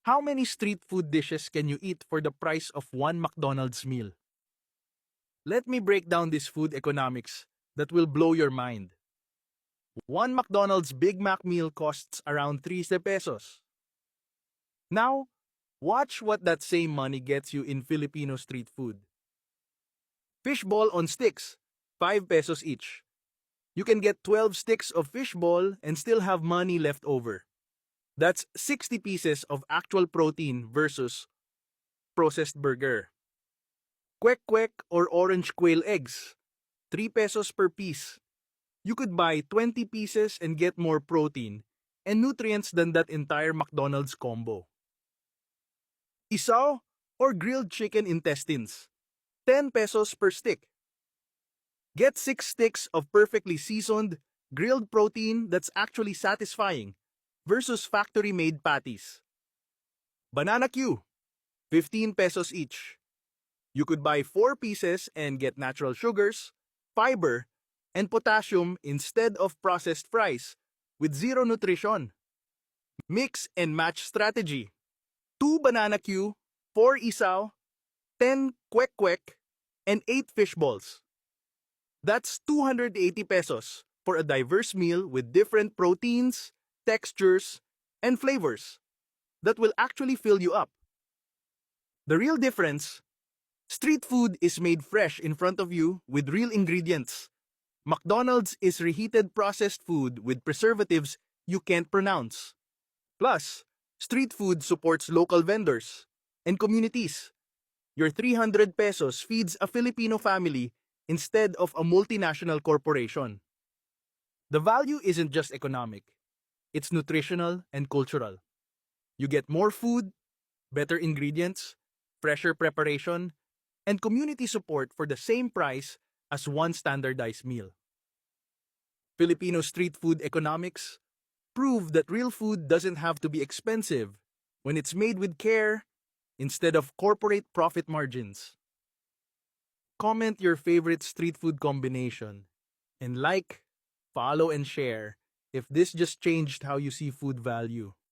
How many street food dishes can you eat for the price of one McDonald's meal? Let me break down this food economics that will blow your mind. One McDonald's Big Mac meal costs around 3 pesos. Now, watch what that same money gets you in Filipino street food. Fishball on sticks, 5 pesos each. You can get 12 sticks of fishball and still have money left over. That's 60 pieces of actual protein versus processed burger. Kwek kwek or orange quail eggs, 3 pesos per piece. You could buy 20 pieces and get more protein and nutrients than that entire McDonald's combo. Isaw or grilled chicken intestines, 10 pesos per stick. Get 6 sticks of perfectly seasoned, grilled protein that's actually satisfying versus factory-made patties. Banana Q, 15 pesos each. You could buy 4 pieces and get natural sugars, fiber, and potassium instead of processed fries with zero nutrition. Mix and match strategy. 2 banana Q, 4 isaw, 10 kwek kwek, and 8 fish balls. That's 280 pesos for a diverse meal with different proteins, textures, and flavors that will actually fill you up. The real difference: street food is made fresh in front of you with real ingredients. McDonald's is reheated processed food with preservatives you can't pronounce. Plus, street food supports local vendors and communities. Your 300 pesos feeds a Filipino family instead of a multinational corporation. The value isn't just economic, it's nutritional and cultural. You get more food, better ingredients, fresher preparation, and community support for the same price as one standardized meal. Filipino street food economics prove that real food doesn't have to be expensive when it's made with care instead of corporate profit margins. Comment your favorite street food combination and like, follow, and share if this just changed how you see food value.